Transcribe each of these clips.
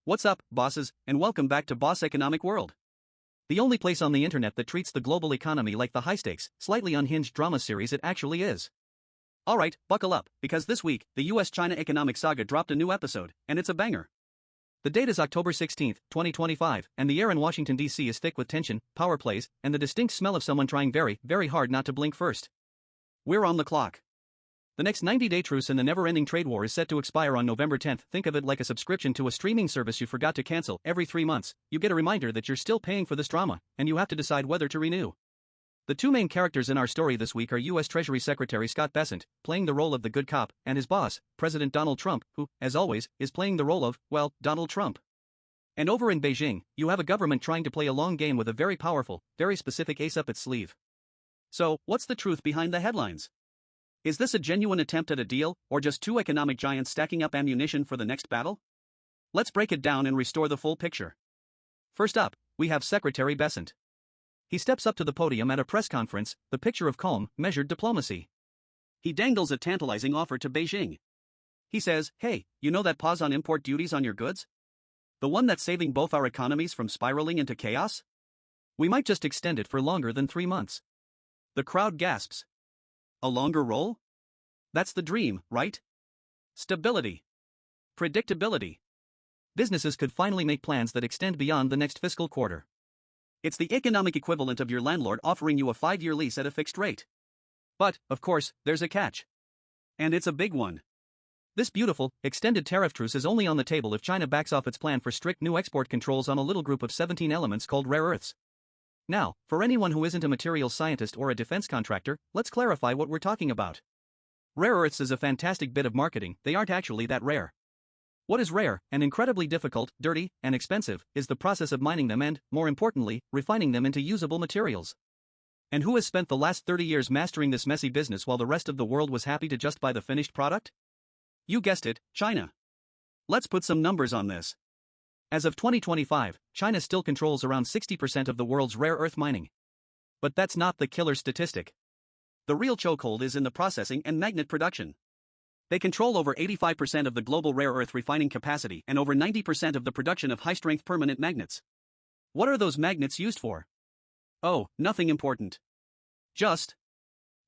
What's up, bosses, and welcome back to Boss Economic World. The only place on the internet that treats the global economy like the high-stakes, slightly unhinged drama series it actually is. Alright, buckle up, because this week, the US-China economic saga dropped a new episode, and it's a banger. The date is October 16, 2025, and the air in Washington, D.C. is thick with tension, power plays, and the distinct smell of someone trying very, very hard not to blink first. We're on the clock. The next 90-day truce in the never-ending trade war is set to expire on November 10. Think of it like a subscription to a streaming service you forgot to cancel. Every 3 months, you get a reminder that you're still paying for this drama, and you have to decide whether to renew. The two main characters in our story this week are U.S. Treasury Secretary Scott Bessent, playing the role of the good cop, and his boss, President Donald Trump, who, as always, is playing the role of, well, Donald Trump. And over in Beijing, you have a government trying to play a long game with a very powerful, very specific ace up its sleeve. So, what's the truth behind the headlines? Is this a genuine attempt at a deal, or just two economic giants stacking up ammunition for the next battle? Let's break it down and restore the full picture. First up, we have Secretary Bessent. He steps up to the podium at a press conference, the picture of calm, measured diplomacy. He dangles a tantalizing offer to Beijing. He says, hey, you know that pause on import duties on your goods? The one that's saving both our economies from spiraling into chaos? We might just extend it for longer than 3 months. The crowd gasps. A longer roll? That's the dream, right? Stability. Predictability. Businesses could finally make plans that extend beyond the next fiscal quarter. It's the economic equivalent of your landlord offering you a 5-year lease at a fixed rate. But, of course, there's a catch. And it's a big one. This beautiful, extended tariff truce is only on the table if China backs off its plan for strict new export controls on a little group of 17 elements called rare earths. Now, for anyone who isn't a materials scientist or a defense contractor, let's clarify what we're talking about. Rare earths is a fantastic bit of marketing, they aren't actually that rare. What is rare, and incredibly difficult, dirty, and expensive, is the process of mining them and, more importantly, refining them into usable materials. And who has spent the last 30 years mastering this messy business while the rest of the world was happy to just buy the finished product? You guessed it, China. Let's put some numbers on this. As of 2025, China still controls around 60% of the world's rare earth mining. But that's not the killer statistic. The real chokehold is in the processing and magnet production. They control over 85% of the global rare earth refining capacity and over 90% of the production of high-strength permanent magnets. What are those magnets used for? Oh, nothing important. Just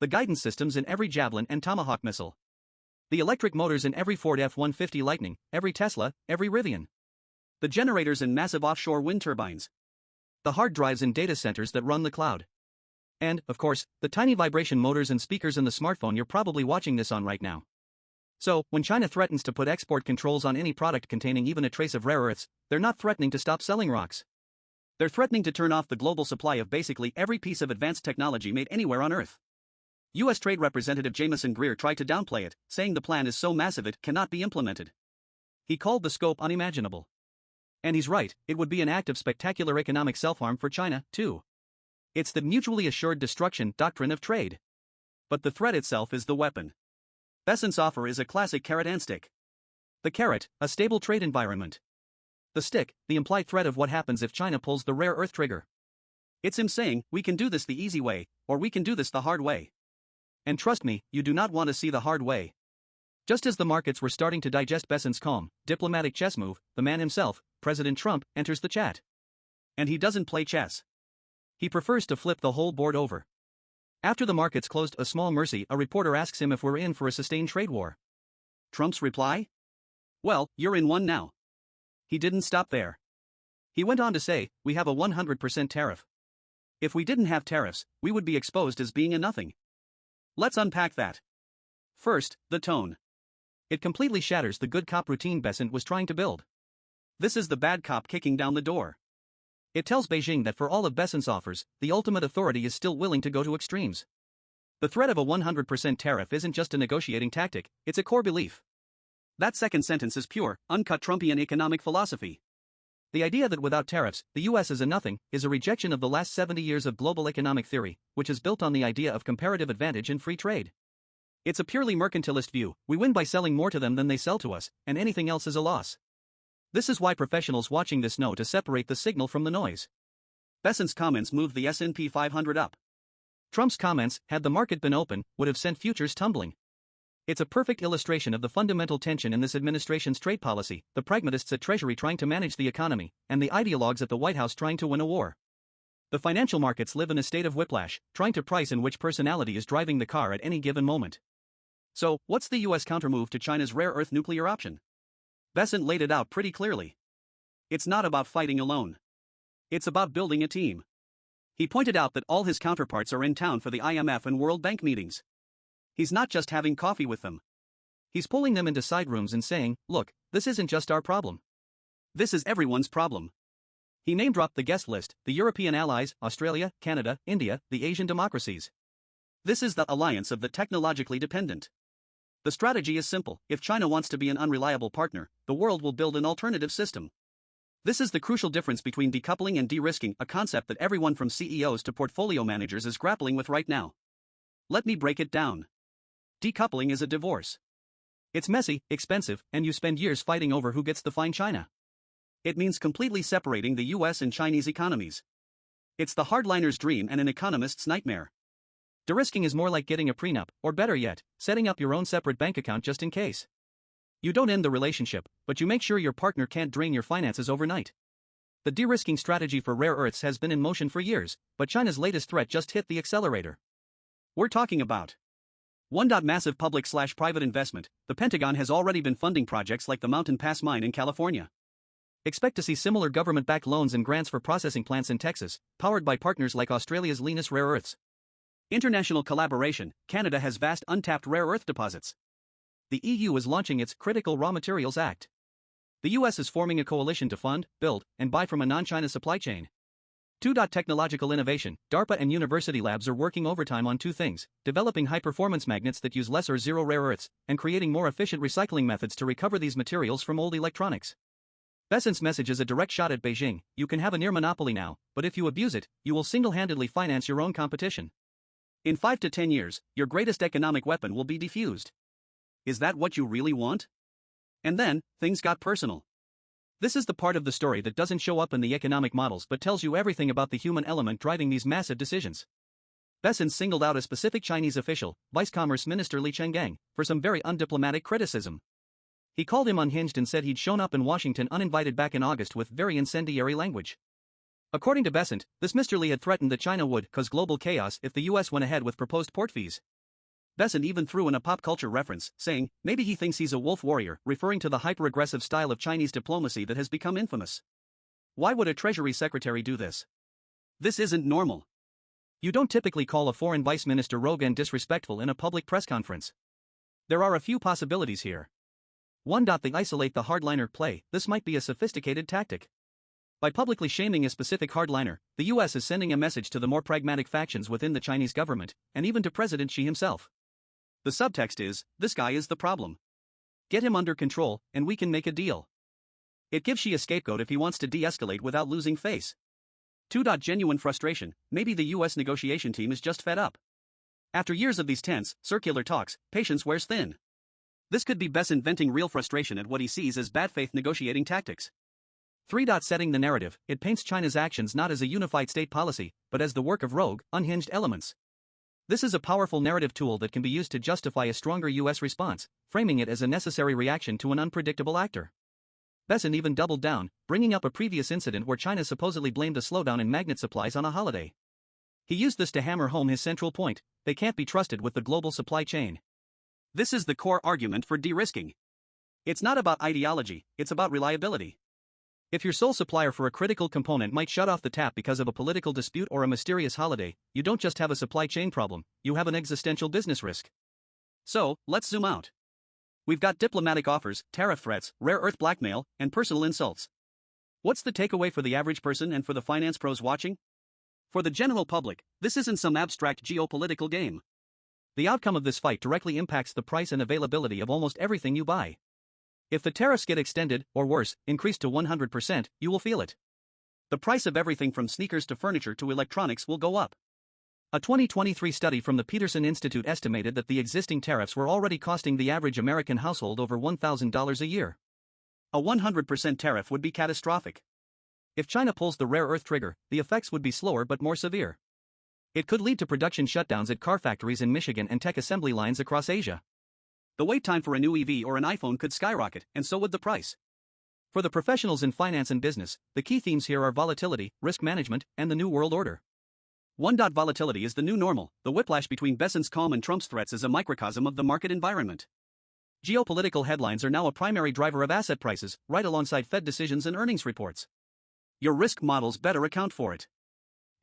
the guidance systems in every Javelin and Tomahawk missile. The electric motors in every Ford F-150 Lightning, every Tesla, every Rivian. The generators in massive offshore wind turbines. The hard drives in data centers that run the cloud. And, of course, the tiny vibration motors and speakers in the smartphone you're probably watching this on right now. So, when China threatens to put export controls on any product containing even a trace of rare earths, they're not threatening to stop selling rocks. They're threatening to turn off the global supply of basically every piece of advanced technology made anywhere on Earth. U.S. Trade Representative Jamieson Greer tried to downplay it, saying the plan is so massive it cannot be implemented. He called the scope unimaginable. And he's right, it would be an act of spectacular economic self-harm for China, too. It's the mutually assured destruction doctrine of trade. But the threat itself is the weapon. Bessent's offer is a classic carrot and stick. The carrot, a stable trade environment. The stick, the implied threat of what happens if China pulls the rare earth trigger. It's him saying, we can do this the easy way, or we can do this the hard way. And trust me, you do not want to see the hard way. Just as the markets were starting to digest Bessent's calm, diplomatic chess move, the man himself, President Trump, enters the chat. And he doesn't play chess. He prefers to flip the whole board over. After the markets closed a small mercy, a reporter asks him if we're in for a sustained trade war. Trump's reply? Well, you're in one now. He didn't stop there. He went on to say, we have a 100% tariff. If we didn't have tariffs, we would be exposed as being a nothing. Let's unpack that. First, the tone. It completely shatters the good cop routine Bessent was trying to build. This is the bad cop kicking down the door. It tells Beijing that for all of Bessent's offers, the ultimate authority is still willing to go to extremes. The threat of a 100% tariff isn't just a negotiating tactic, it's a core belief. That second sentence is pure, uncut Trumpian economic philosophy. The idea that without tariffs, the US is a nothing, is a rejection of the last 70 years of global economic theory, which is built on the idea of comparative advantage in free trade. It's a purely mercantilist view, we win by selling more to them than they sell to us, and anything else is a loss. This is why professionals watching this know to separate the signal from the noise. Bessent's comments moved the S&P 500 up. Trump's comments, had the market been open, would have sent futures tumbling. It's a perfect illustration of the fundamental tension in this administration's trade policy, the pragmatists at Treasury trying to manage the economy, and the ideologues at the White House trying to win a war. The financial markets live in a state of whiplash, trying to price in which personality is driving the car at any given moment. So, what's the US countermove to China's rare earth nuclear option? Besant laid it out pretty clearly. It's not about fighting alone. It's about building a team. He pointed out that all his counterparts are in town for the IMF and World Bank meetings. He's not just having coffee with them. He's pulling them into side rooms and saying, look, this isn't just our problem. This is everyone's problem. He name-dropped the guest list, the European allies, Australia, Canada, India, the Asian democracies. This is the alliance of the technologically dependent. The strategy is simple: if China wants to be an unreliable partner, the world will build an alternative system. This is the crucial difference between decoupling and de-risking, a concept that everyone from CEOs to portfolio managers is grappling with right now. Let me break it down. Decoupling is a divorce. It's messy, expensive, and you spend years fighting over who gets to fine China. It means completely separating the US and Chinese economies. It's the hardliner's dream and an economist's nightmare. De-risking is more like getting a prenup, or better yet, setting up your own separate bank account just in case. You don't end the relationship, but you make sure your partner can't drain your finances overnight. The de-risking strategy for rare earths has been in motion for years, but China's latest threat just hit the accelerator. We're talking about massive public/private investment. The Pentagon has already been funding projects like the Mountain Pass mine in California. Expect to see similar government-backed loans and grants for processing plants in Texas, powered by partners like Australia's Lynas Rare Earths. International collaboration. Canada has vast untapped rare earth deposits. The EU is launching its Critical Raw Materials Act. The US is forming a coalition to fund, build, and buy from a non-China supply chain. Technological innovation. DARPA and university labs are working overtime on two things: developing high-performance magnets that use less or zero rare earths, and creating more efficient recycling methods to recover these materials from old electronics. Besant's message is a direct shot at Beijing: you can have a near monopoly now, but if you abuse it, you will single-handedly finance your own competition. In 5 to 10 years, your greatest economic weapon will be defused. Is that what you really want? And then, things got personal. This is the part of the story that doesn't show up in the economic models but tells you everything about the human element driving these massive decisions. Besant singled out a specific Chinese official, Vice Commerce Minister Li Chenggang, for some very undiplomatic criticism. He called him unhinged and said he'd shown up in Washington uninvited back in August with very incendiary language. According to Besant, this Mr. Li had threatened that China would cause global chaos if the US went ahead with proposed port fees. Besant even threw in a pop culture reference, saying maybe he thinks he's a wolf warrior, referring to the hyper-aggressive style of Chinese diplomacy that has become infamous. Why would a Treasury Secretary do this? This isn't normal. You don't typically call a foreign vice minister rogue and disrespectful in a public press conference. There are a few possibilities here. 1. They isolate the hardliner play. This might be a sophisticated tactic. By publicly shaming a specific hardliner, the US is sending a message to the more pragmatic factions within the Chinese government, and even to President Xi himself. The subtext is, this guy is the problem. Get him under control, and we can make a deal. It gives Xi a scapegoat if he wants to de-escalate without losing face. 2. Genuine frustration. Maybe the US negotiation team is just fed up. After years of these tense, circular talks, patience wears thin. This could be Besant venting real frustration at what he sees as bad faith negotiating tactics. 3. Setting the narrative. It paints China's actions not as a unified state policy, but as the work of rogue, unhinged elements. This is a powerful narrative tool that can be used to justify a stronger US response, framing it as a necessary reaction to an unpredictable actor. Besant even doubled down, bringing up a previous incident where China supposedly blamed a slowdown in magnet supplies on a holiday. He used this to hammer home his central point: they can't be trusted with the global supply chain. This is the core argument for de-risking. It's not about ideology, it's about reliability. If your sole supplier for a critical component might shut off the tap because of a political dispute or a mysterious holiday, you don't just have a supply chain problem, you have an existential business risk. So, let's zoom out. We've got diplomatic offers, tariff threats, rare earth blackmail, and personal insults. What's the takeaway for the average person and for the finance pros watching? For the general public, this isn't some abstract geopolitical game. The outcome of this fight directly impacts the price and availability of almost everything you buy. If the tariffs get extended, or worse, increased to 100%, you will feel it. The price of everything from sneakers to furniture to electronics will go up. A 2023 study from the Peterson Institute estimated that the existing tariffs were already costing the average American household over $1,000 a year. A 100% tariff would be catastrophic. If China pulls the rare earth trigger, the effects would be slower but more severe. It could lead to production shutdowns at car factories in Michigan and tech assembly lines across Asia. The wait time for a new EV or an iPhone could skyrocket, and so would the price. For the professionals in finance and business, the key themes here are volatility, risk management, and the new world order. 1. Volatility is the new normal. The whiplash between Besant's calm and Trump's threats is a microcosm of the market environment. Geopolitical headlines are now a primary driver of asset prices, right alongside Fed decisions and earnings reports. Your risk models better account for it.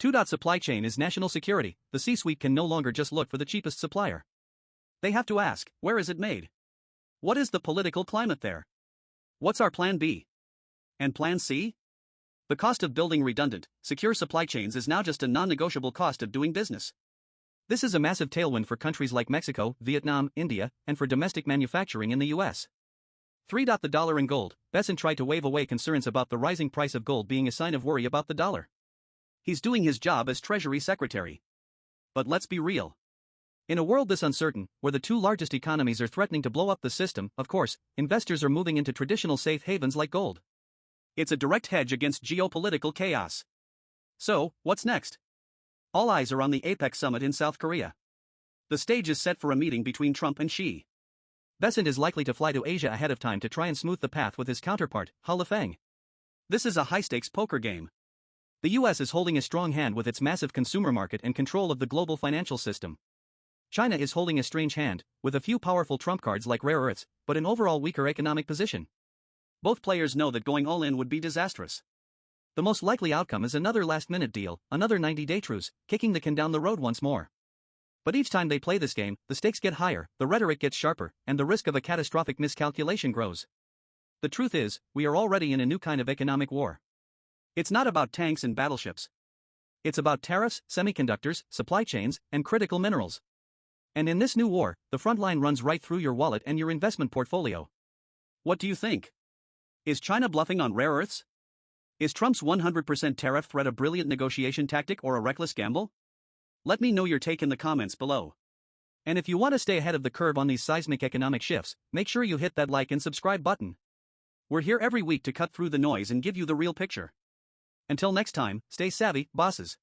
2. Supply chain is national security. The C-suite can no longer just look for the cheapest supplier. They have to ask, where is it made? What is the political climate there? What's our plan B? And plan C? The cost of building redundant, secure supply chains is now just a non-negotiable cost of doing business. This is a massive tailwind for countries like Mexico, Vietnam, India, and for domestic manufacturing in the US. 3. The dollar and gold. Besant tried to wave away concerns about the rising price of gold being a sign of worry about the dollar. He's doing his job as Treasury Secretary. But let's be real. In a world this uncertain, where the two largest economies are threatening to blow up the system, of course, investors are moving into traditional safe havens like gold. It's a direct hedge against geopolitical chaos. So, what's next? All eyes are on the APEC summit in South Korea. The stage is set for a meeting between Trump and Xi. Besant is likely to fly to Asia ahead of time to try and smooth the path with his counterpart, Ha Lifeng. This is a high-stakes poker game. The US is holding a strong hand with its massive consumer market and control of the global financial system. China is holding a strange hand, with a few powerful trump cards like rare earths, but an overall weaker economic position. Both players know that going all in would be disastrous. The most likely outcome is another last-minute deal, another 90-day truce, kicking the can down the road once more. But each time they play this game, the stakes get higher, the rhetoric gets sharper, and the risk of a catastrophic miscalculation grows. The truth is, we are already in a new kind of economic war. It's not about tanks and battleships. It's about tariffs, semiconductors, supply chains, and critical minerals. And in this new war, the front line runs right through your wallet and your investment portfolio. What do you think? Is China bluffing on rare earths? Is Trump's 100% tariff threat a brilliant negotiation tactic or a reckless gamble? Let me know your take in the comments below. And if you want to stay ahead of the curve on these seismic economic shifts, make sure you hit that like and subscribe button. We're here every week to cut through the noise and give you the real picture. Until next time, stay savvy, bosses.